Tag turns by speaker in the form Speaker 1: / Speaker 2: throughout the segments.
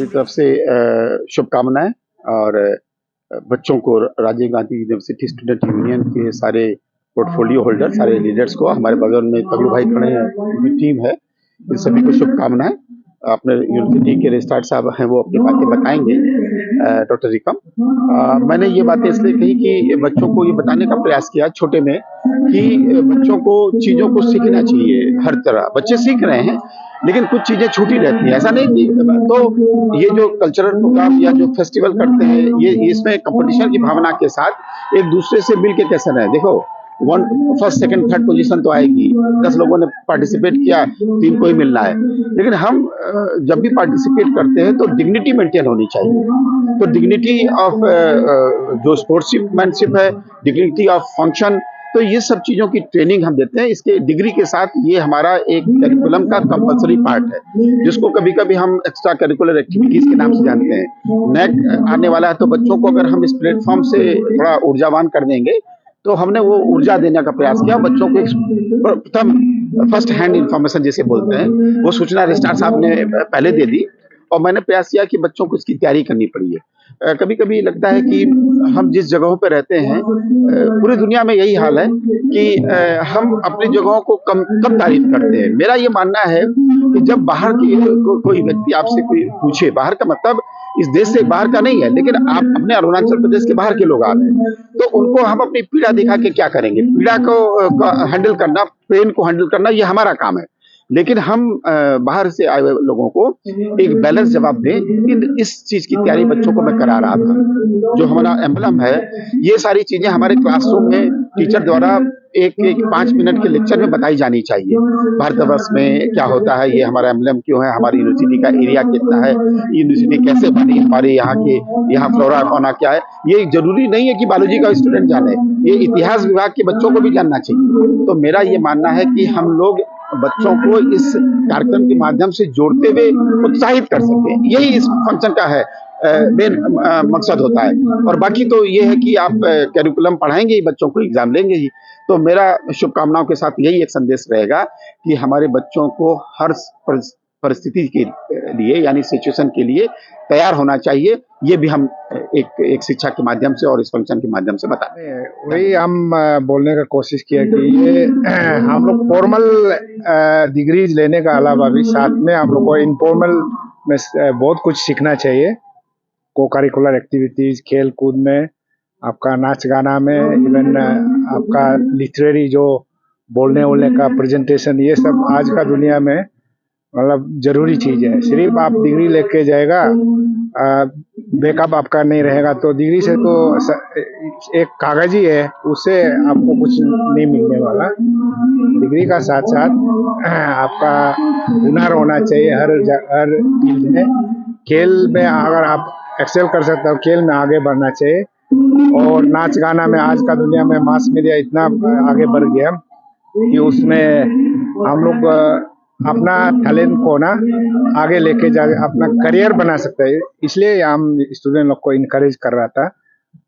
Speaker 1: तरफ से शुभकामनाएं और बच्चों को Rajiv Gandhi university student union के सारे पोर्टफोलियो होल्डर, सारे लीडर्स को, हमारे बगल में तगलू भाई खड़े हैं, उनकी टीम है, इन सभी को शुभकामनाएं। अपने यूनिवर्सिटी के रजिस्ट्रार साहब हैं, वो अपनी बातें बताएंगे। डॉक्टर रिकम, मैंने ये बातें इसलिए कही कि बच्चों को ये बताने का प्रयास किया छोटे में कि बच्चों को चीज़ों को सीखना चाहिए। हर तरह बच्चे सीख रहे हैं, लेकिन कुछ चीज़ें छूटी रहती हैं, ऐसा नहीं कि तो ये जो कल्चरल प्रोग्राम या जो फेस्टिवल करते हैं, ये इसमें कंपटीशन की भावना के साथ एक दूसरे से मिल के कैसे रहें। देखो, फर्स्ट सेकंड थर्ड पोजीशन तो आएगी, 10 लोगों ने पार्टिसिपेट किया, 3 को ही मिलना है, लेकिन हम जब भी पार्टिसिपेट करते हैं तो डिग्निटी मेंटेन होनी चाहिए। तो डिग्निटी ऑफ जो स्पोर्ट्समैनशिप है, डिग्निटी ऑफ फंक्शन, तो ये सब चीज़ों की ट्रेनिंग हम देते हैं। इसके डिग्री के साथ ये हमारा एक करिकुलम का कंपलसरी पार्ट है, जिसको कभी कभी हम एक्स्ट्रा करिकुलर एक्टिविटीज के नाम से जानते हैं। नेक आने वाला है, तो बच्चों को अगर हम इस प्लेटफॉर्म से थोड़ा ऊर्जावान कर देंगे, तो हमने वो ऊर्जा देने का प्रयास किया। बच्चों को एक प्रथम फर्स्ट हैंड इंफॉर्मेशन जिसे बोलते हैं, वो सूचना रजिस्ट्रार साहब ने पहले दे दी, और मैंने प्रयास किया कि बच्चों को इसकी तैयारी करनी पड़ी है। कभी कभी लगता है कि हम जिस जगहों पर रहते हैं, पूरी दुनिया में यही हाल है कि हम अपनी जगहों को कम तारीफ करते हैं। मेरा ये मानना है कि जब बाहर की कोई व्यक्ति आपसे कोई पूछे, बाहर का मतलब इस देश से बाहर का नहीं है, लेकिन आप अपने अरुणाचल प्रदेश के बाहर के लोग आ रहे हैं, तो उनको हम अपनी पीड़ा दिखा के क्या करेंगे? पीड़ा को हैंडल करना, पेन को हैंडल करना, ये हमारा काम है। लेकिन हम बाहर से आए हुए लोगों को एक बैलेंस जवाब दें। इस चीज की तैयारी बच्चों को मैं करा रहा था। जो हमारा एम्बलम है, ये सारी चीजें हमारे क्लासरूम में टीचर द्वारा एक 5 मिनट के लेक्चर में बताई जानी चाहिए। भारतवर्ष में क्या होता है, ये हमारा एम्बलम क्यों है, हमारी यूनिवर्सिटी का एरिया कितना है, यूनिवर्सिटी कैसे बनी, हमारे यहाँ फ्लोरा फौना क्या है। ये जरूरी नहीं है कि बायोलॉजी का स्टूडेंट जाने, ये इतिहास विभाग के बच्चों को भी जानना चाहिए। तो मेरा ये मानना है कि हम लोग बच्चों को इस कार्यक्रम के माध्यम से जोड़ते हुए उत्साहित कर सकें, यही इस फंक्शन का है मेन मकसद होता है। और बाकी तो ये है कि आप करिकुलम पढ़ाएंगे ही, बच्चों को एग्जाम लेंगे ही। तो मेरा शुभकामनाओं के साथ यही एक संदेश रहेगा कि हमारे बच्चों को हर परिस्थिति के लिए, यानी सिचुएशन के लिए तैयार होना चाहिए। ये भी हम एक शिक्षा के माध्यम से और इस फंक्शन के माध्यम से बताते हैं।
Speaker 2: वही हम बोलने का कोशिश किया कि ये हम लोग फॉर्मल डिग्रीज लेने का अलावा भी साथ में हम लोग को इनफॉर्मल में बहुत कुछ सीखना चाहिए। को करिकुलर एक्टिविटीज, खेल कूद में, आपका नाच गाना में, इवन आपका लिटरेरी जो बोलने का प्रेजेंटेशन, ये सब आज का दुनिया में मतलब जरूरी चीज है। सिर्फ आप डिग्री लेके जाएगा, बैकअप आपका नहीं रहेगा, तो डिग्री से तो एक कागज ही है, उससे आपको कुछ नहीं मिलने वाला। डिग्री का साथ साथ आपका हुनर होना चाहिए हर फील्ड में। खेल में अगर आप एक्सेल कर सकते हो, खेल में आगे बढ़ना चाहिए। और नाच गाना में आज का दुनिया में मास मीडिया इतना आगे बढ़ गया कि उसमें हम लोग अपना टैलेंट को ना आगे लेके जा अपना करियर बना सकते हैं। इसलिए हम स्टूडेंट लोग को इनकरेज कर रहा था।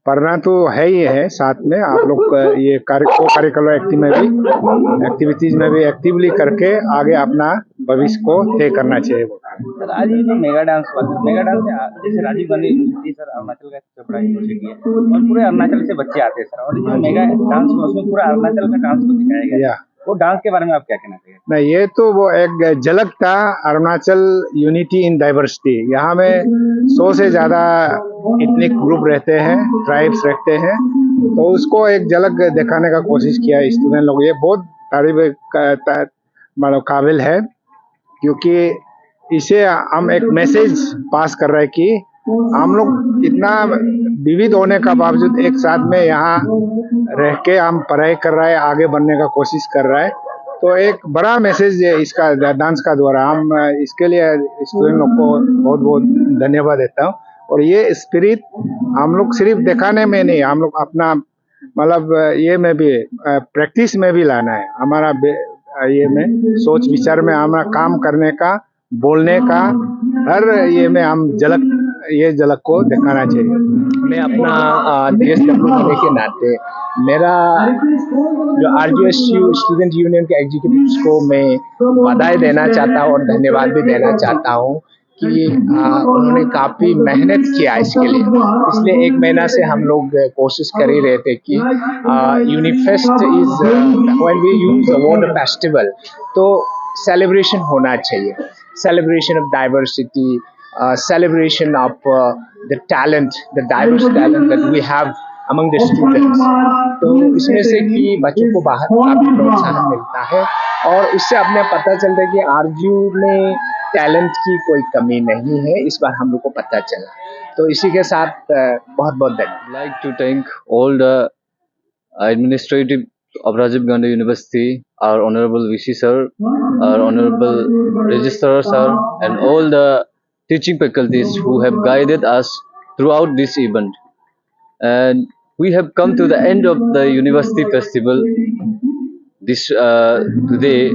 Speaker 2: पढ़ना तो है ही है, साथ में आप लोग ये करिकुलर एक्टिविटीज में भी एक्टिवली करके आगे अपना भविष्य को तय करना चाहिए।
Speaker 3: सर, आज ये जो मेगा डांस हुआ, मेगा डांस जैसे राजीव गांधी यूनिवर्सिटी सर अरुणाचल का सबसे बड़ा यूनिवर्सिटी है, और पूरे अरुणाचल से बच्चे आते हैं सर, और जो मेगा डांस हुआ उसमें पूरा अरुणाचल का डांस को दिखाया गया। वो डांस के बारे में आप क्या कहना चाहिए?
Speaker 2: नहीं, ये तो वो एक झलक था अरुणाचल यूनिटी इन डाइवर्सिटी। यहाँ में 100 से ज्यादा इथनिक ग्रुप रहते हैं, ट्राइब्स रहते हैं, तो उसको एक झलक दिखाने का कोशिश किया स्टूडेंट लोग। ये बहुत तारीफ मतलब काबिल है, क्योंकि इसे हम एक मैसेज पास कर रहे हैं कि हम लोग इतना विविध होने का बावजूद एक साथ में यहाँ रह के हम पढ़ाई कर रहे हैं, आगे बढ़ने का कोशिश कर रहा है। तो एक बड़ा मैसेज है इसका डांस का द्वारा। हम इसके लिए स्टूडेंट लोग को बहुत बहुत धन्यवाद देता हूँ। और ये स्पिरिट हम लोग सिर्फ दिखाने में नहीं, हम लोग अपना मतलब ये में भी प्रैक्टिस में भी लाना है। हमारा ये में सोच विचार में हमारा काम करने का, बोलने का, हर ये में हम झलक को दिखाना चाहिए।
Speaker 4: मैं अपना DSW होने के नाते मेरा जो RGSU स्टूडेंट यूनियन के एग्जीक्यूटिव्स को मैं बधाई देना चाहता हूँ और धन्यवाद भी देना चाहता हूँ कि उन्होंने काफ़ी मेहनत किया इसके लिए। पिछले 1 महीना से हम लोग कोशिश कर ही रहे थे कि Unifest is when we use the word festival, तो सेलिब्रेशन होना चाहिए, celebration of diversity, celebration of the talent, the diverse talent that we have among the students। तो इसमें से कि बच्चों को बाहर काफ़ी प्रोत्साहन मिलता है और उससे अपने पता चलता है कि आरजीयू में टैलेंट की कोई कमी नहीं है, इस बार हम लोग को पता चला। तो इसी के साथ बहुत बहुत धन्यवाद।
Speaker 5: Like to thank all the administrative of Rajiv Gandhi University, our honorable VC sir, our honorable registrar sir, and all the teaching faculties who have guided us throughout this event. And we have come to the end of the university festival this today.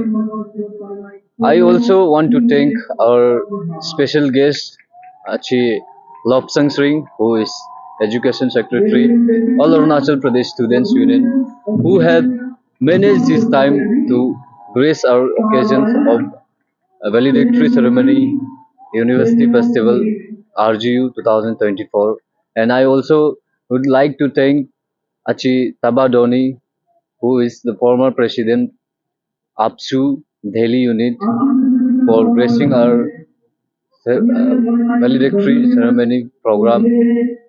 Speaker 5: I also want to thank our special guest, Achi Lobsang Sring, who is Education Secretary, All Arunachal Pradesh Students Union, who have managed this time to grace our occasions of a valedictory ceremony, University Festival, RGU 2024. And I also would like to thank Achi Tabadoni, who is the former president APSU Delhi unit, for gracing our valedictory ceremony program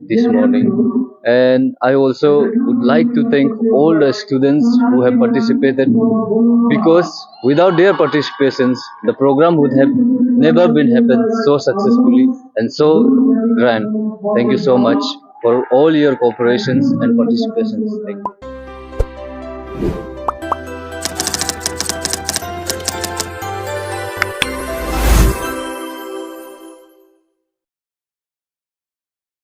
Speaker 5: this morning. And I also would like to thank all the students who have participated, because without their participations the program would have never been happened so successfully and so grand. Thank you so much for all your cooperations and participations. Thank you.